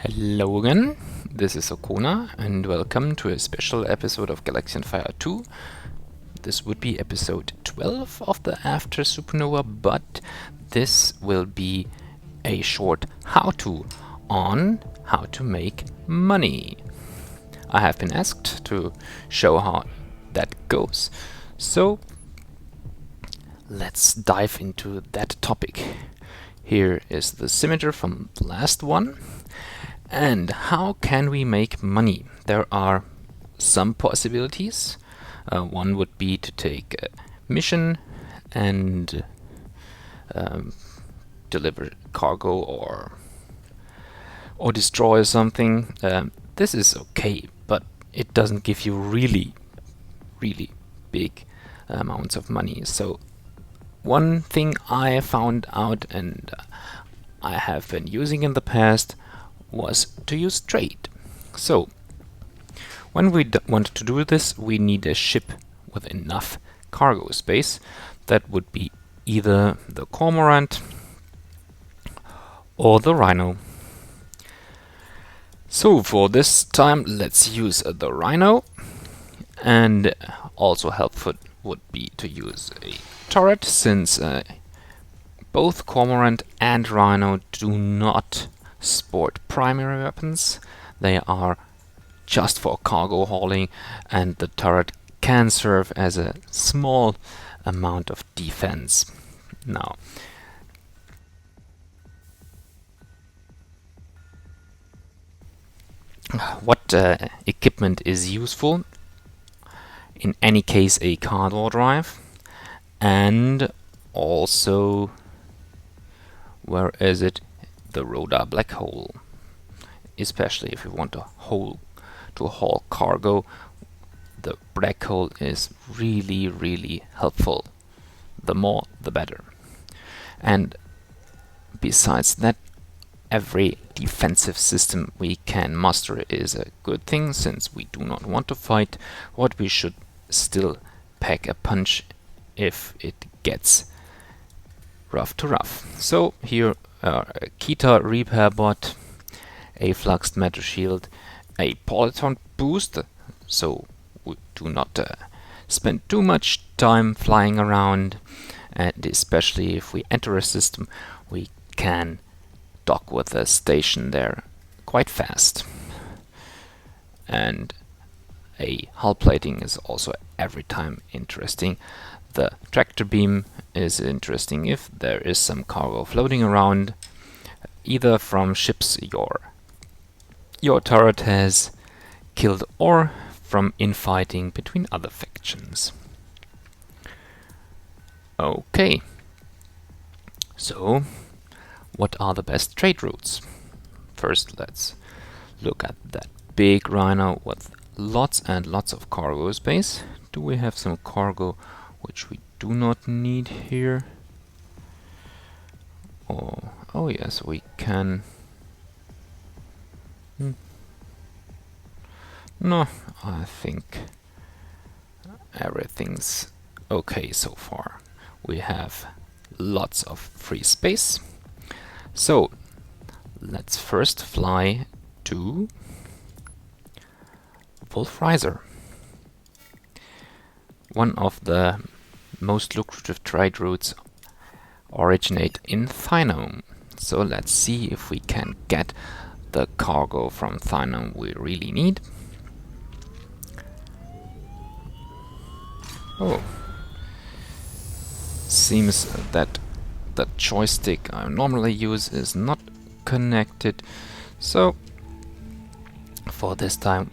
Hello again, this is Okona and welcome to a special episode of Galaxian Fire 2. This would be episode 12 of the After Supernova, but this will be a short how-to on how to make money. I have been asked to show how that goes, so let's dive into that topic. Here is the symmeter from the last one. And how can we make money? There are some possibilities. One would be to take a mission and deliver cargo or destroy something. This is okay, but it doesn't give you really big amounts of money. So one thing I found out and I have been using in the past was to use trade. So when we want to do this, we need a ship with enough cargo space. That would be either the Cormorant or the Rhino. So for this time, let's use the Rhino, and also helpful would be to use a turret, since both Cormorant and Rhino do not sport primary weapons. They are just for cargo hauling, and the turret can serve as a small amount of defense. Now, what equipment is useful? In any case, a cargo drive, and also, where is it? The Roda black hole. Especially if you want to haul cargo, the black hole is really helpful. The more, the better. And besides that, every defensive system we can muster is a good thing, since we do not want to fight. What we should still pack a punch if it gets rough to rough. So here a Kita repair bot, a fluxed matter shield, a Politon boost, so we do not spend too much time flying around, and especially if we enter a system, we can dock with a station there quite fast. And a hull plating is also every time interesting. The tractor beam is interesting if there is some cargo floating around, either from ships your turret has killed, or from infighting between other factions. Okay, so what are the best trade routes? First, let's look at that big Rhino with lots and lots of cargo space. Do we have some cargo which we do not need here? Oh yes, we can. No, I think everything's okay so far. We have lots of free space. So let's first fly to Wolf-Raiser. One of the most lucrative trade routes originate in Thynome. So let's see if we can get the cargo from Thynome we really need. Oh, seems that the joystick I normally use is not connected, so for this time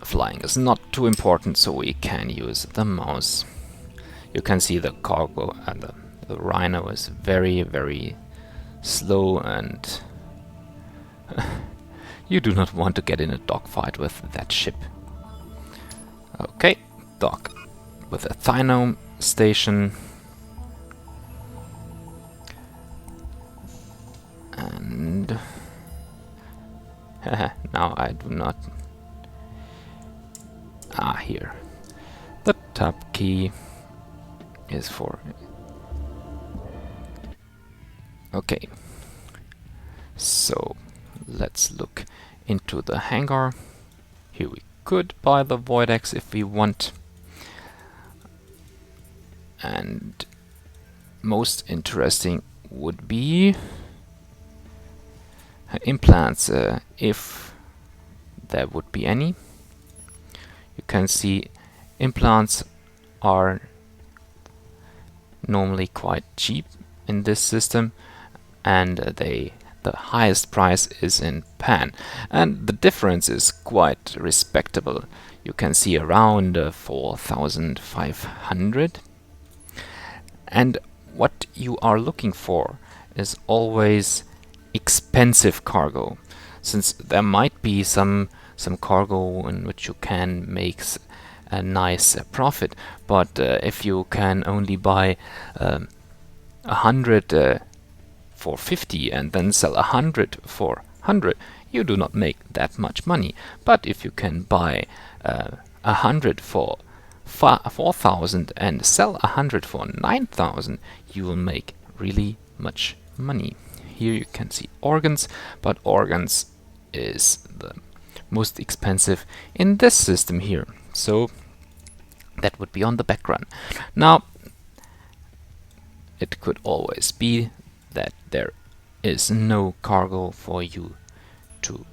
flying is not too important, so we can use the mouse. You can see the cargo and the Rhino is very slow, and you do not want to get in a dogfight with that ship. Okay, dock with a Thynome station. And now I do not. Here. The tab key is for. Okay. So let's look into the hangar. Here we could buy the Voidex if we want. And most interesting would be implants, if there would be any. You can see implants are normally quite cheap in this system, and the highest price is in Pan, and the difference is quite respectable. You can see around 4,500. And what you are looking for is always expensive cargo, since there might be some cargo in which you can make a nice profit, but if you can only buy 100 for 50 and then sell 100 for 100, you do not make that much money. But if you can buy 100 for 4,000 and sell 100 for 9,000, you will make really much money. Here you can see organs, but organs is the most expensive in this system here. So that would be on the background. Now, it could always be that there is no cargo for you to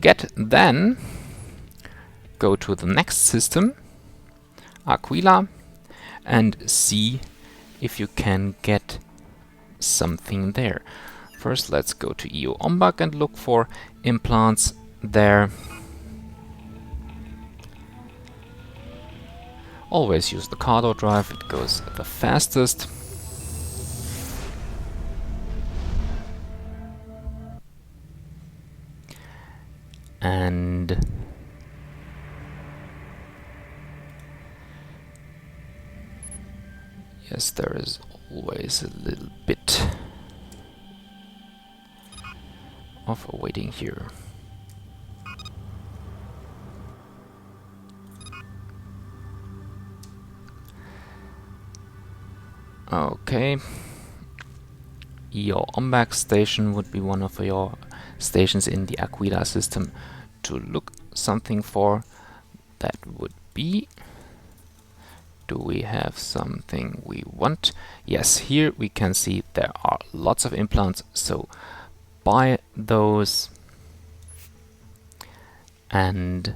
get. Then go to the next system, Aquila, and see if you can get something there. First, let's go to EO Ombak and look for implants there. Always use the cargo drive, it goes the fastest. And yes, there is always a little bit of waiting here. Okay, your Ombak station would be one of your stations in the Aquila system to look something for. That would be, do we have something we want? Yes, here we can see there are lots of implants, so buy those and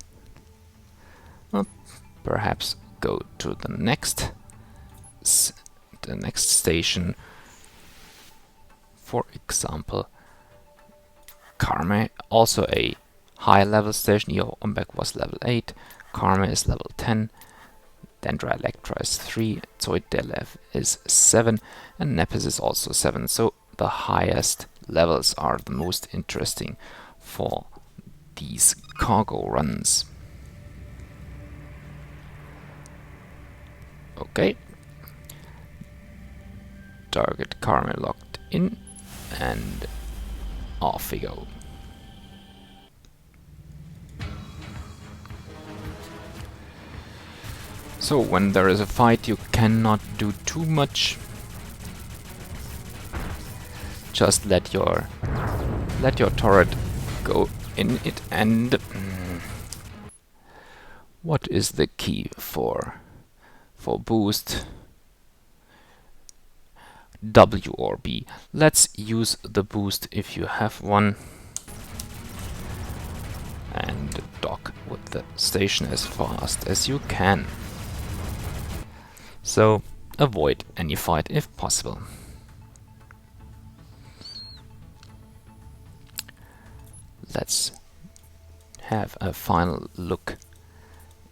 perhaps go to the next station. For example, Carme, also a high level station. Your Ombak was level 8, Carme is level 10, Dendra Electra is 3, Zoidelef is 7, and Nepes is also 7. So the highest levels are the most interesting for these cargo runs. Okay, target Carme locked in, and off we go. So when there is a fight, you cannot do too much. Just let your turret go in it. And what is the key for boost? W or B. Let's use the boost if you have one, and dock with the station as fast as you can. So avoid any fight if possible. Let's have a final look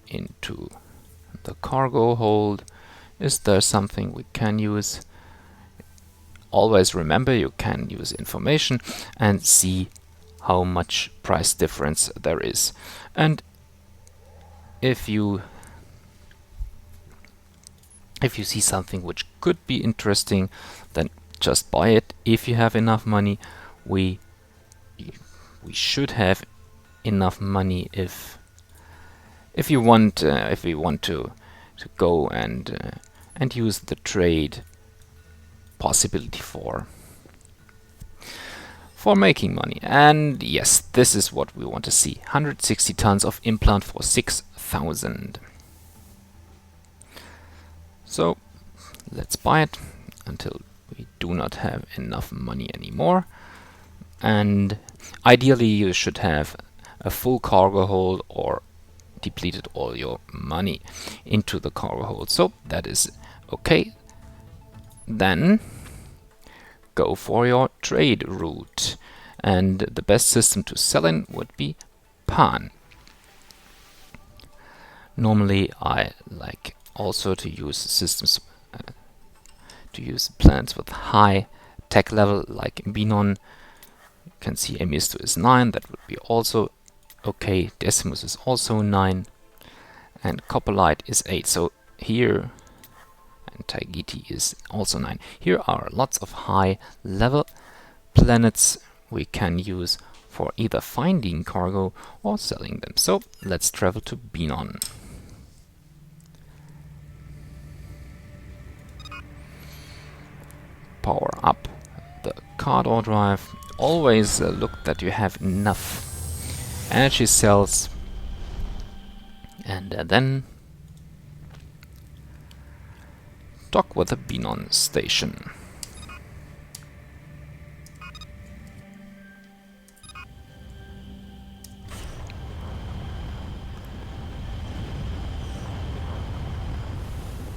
into the cargo hold. Is there something we can use? Always remember, you can use information and see how much price difference there is. And if you see something which could be interesting, then just buy it. If you have enough money, we should have enough money if we want to go and use the trade possibility for for making money. And yes, this is what we want to see. 160 tons of implant for 6,000. So let's buy it until we do not have enough money anymore. And ideally you should have a full cargo hold or depleted all your money into the cargo hold. So that is okay. Then go for your trade route. And the best system to sell in would be Pan. Normally I like also to use systems to use plants with high tech level like Binon. You can see Emisto is 9, that would be also okay. Decimus is also 9 and Copperlight is 8. So here, and Taigiti is also 9. Here are lots of high level planets we can use for either finding cargo or selling them. So let's travel to Binon. Power up the Cardor drive. Always look that you have enough energy cells, and then dock with the Binon station.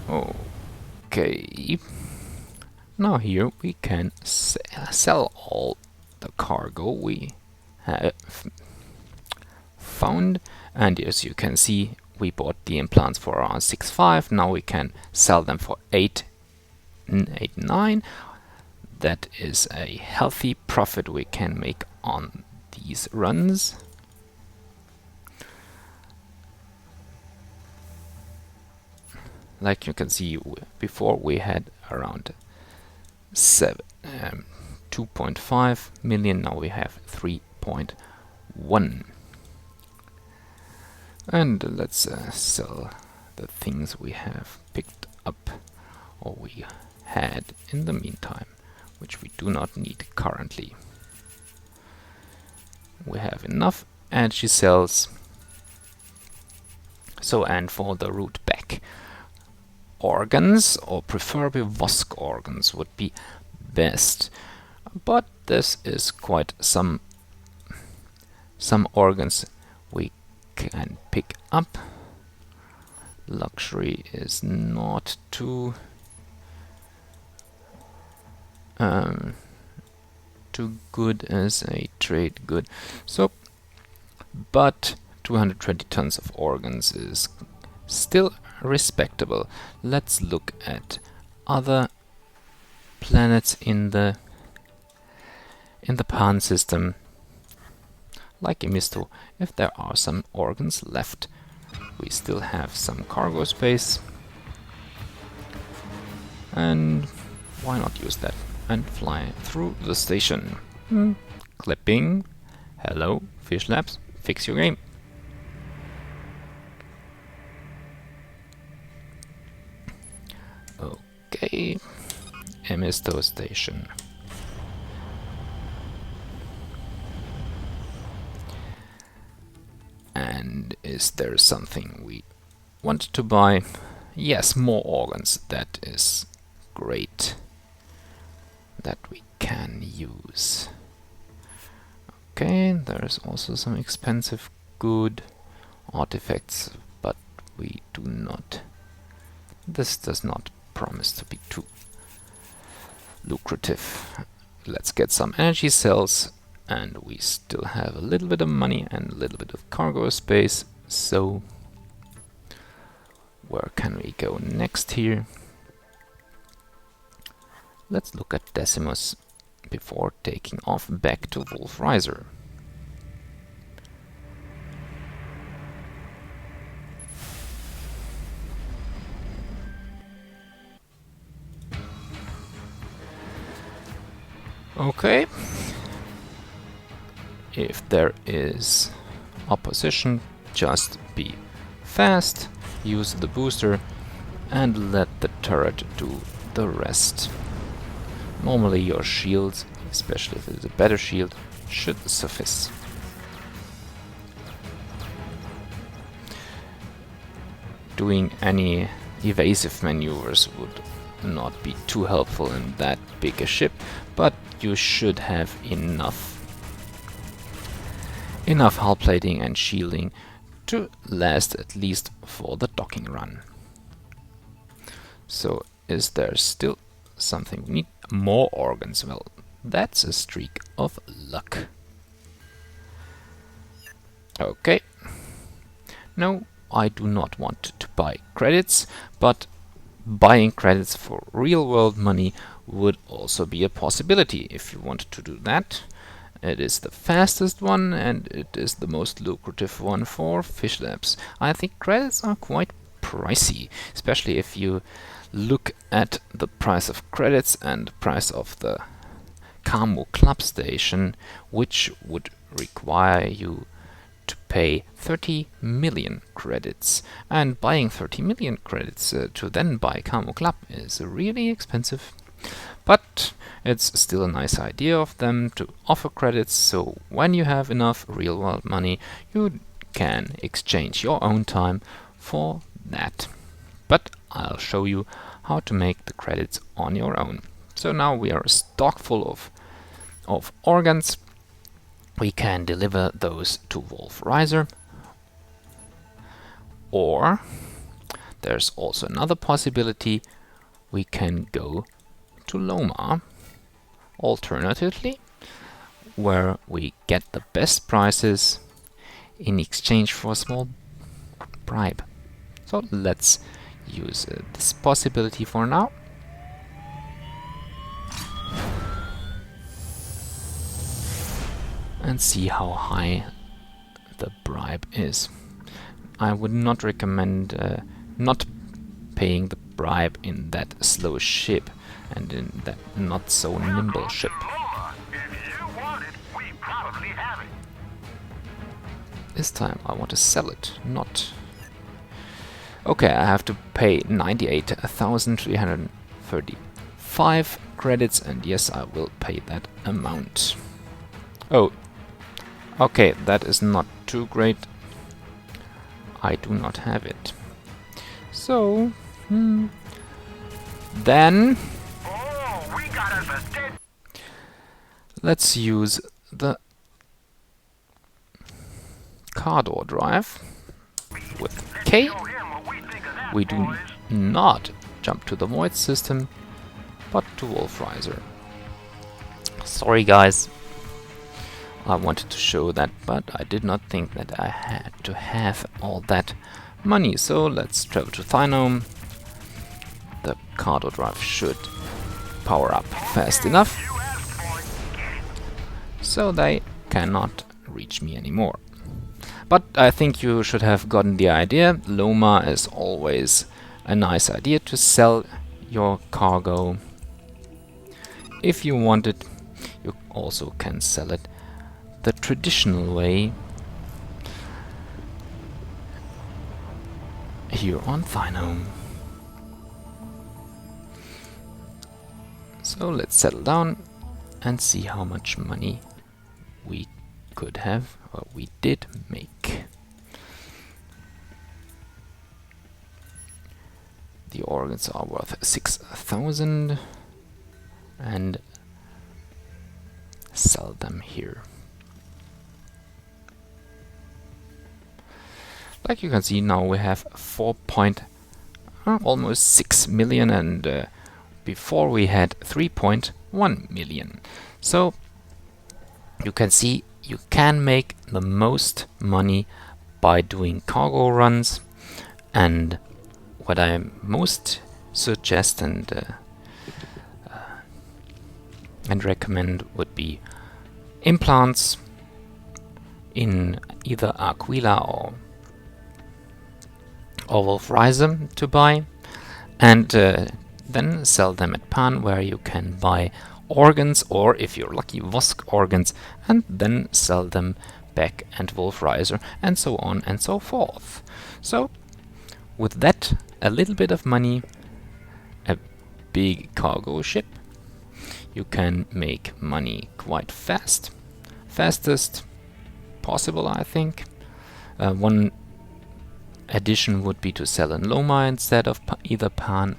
Okay. Now here we can sell all the cargo we have found, and as you can see we bought the implants for around 6.5. Now we can sell them for 8.9. That is a healthy profit we can make on these runs. Like you can see, before we had around 2.5 million, now we have 3.1. And let's sell the things we have picked up or we had in the meantime, which we do not need currently. We have enough energy cells. So, and for the route back, organs, or preferably Vosk organs, would be best. But this is quite some organs we can pick up. Luxury is not too good as a trade good. So, but 220 tons of organs is still respectable. Let's look at other planets in the Pan system, like Emisto. If there are some organs left, we still have some cargo space, and why not use that and fly through the station. Clipping. Hello, Fish Labs, fix your game. Okay, Emisto station. And is there something we want to buy? Yes, more organs. That is great. That we can use. Okay, there's also some expensive good artifacts, but we do not. This does not promise to be too lucrative. Let's get some energy cells, and we still have a little bit of money and a little bit of cargo space. So where can we go next here? Let's look at Decimus before taking off back to Wolf-Raiser. Okay. If there is opposition, just be fast, use the booster, and let the turret do the rest. Normally your shields especially if it's a better shield, should suffice. Doing any evasive maneuvers would not be too helpful in that big a ship, but you should have enough hull plating and shielding to last at least for the docking run. So is there still something we need? More organs. Well, that's a streak of luck. Okay. No, I do not want to buy credits, but buying credits for real-world money would also be a possibility if you wanted to do that. It is the fastest one and it is the most lucrative one for Fish Labs. I think credits are quite pricey, especially if you look at the price of credits and price of the Camo Club Station, which would require you to pay 30 million credits. And buying 30 million credits to then buy Camo Club is really expensive. But it's still a nice idea of them to offer credits, so when you have enough real-world money, you can exchange your own time for that. But I'll show you how to make the credits on your own. So now we are a stock full of organs. We can deliver those to Wolf Riser, or there's also another possibility. We can go to Loma, alternatively, where we get the best prices in exchange for a small bribe. So let's use this possibility for now. And see how high the bribe is. I would not recommend not paying the bribe in that slow ship and in that not so nimble ship. This time I want to sell it, not... Okay, I have to pay 98,335 credits, and yes, I will pay that amount. Oh, okay, that is not too great. I do not have it. So, then let's use the car door drive with K. We do not jump to the Void system, but to Wolf Riser. Sorry guys, I wanted to show that, but I did not think that I had to have all that money. So let's travel to Thynome. The car door drive should power up fast enough, so they cannot reach me anymore. But I think you should have gotten the idea. Loma is always a nice idea to sell your cargo. If you want it, you also can sell it the traditional way here on Thynome. So let's settle down and see how much money we could have, or we did make. The organs are worth 6,000 and sell them here. Like you can see, now we have almost 6 million, and before we had 3.1 million. So you can see you can make the most money by doing cargo runs, and what I most suggest and recommend would be implants in either Aquila or Wolf Riser to buy, and then sell them at Pan, where you can buy organs, or if you're lucky, Vosk organs, and then sell them back at Wolf Riser, and so on and so forth. So with that, a little bit of money, a big cargo ship, you can make money quite fast. Fastest possible, I think. One addition would be to sell in Loma instead of either Pan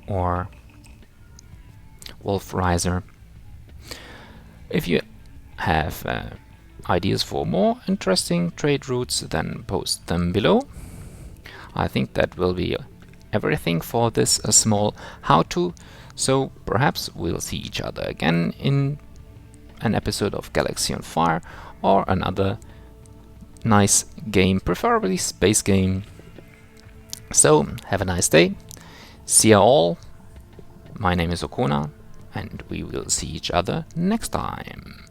or Wolfriser. If you have ideas for more interesting trade routes, then post them below. I think that will be everything for this small how-to, so perhaps we'll see each other again in an episode of Galaxy on Fire or another nice game, preferably space game. So, have a nice day. See you all. My name is Okona, and we will see each other next time.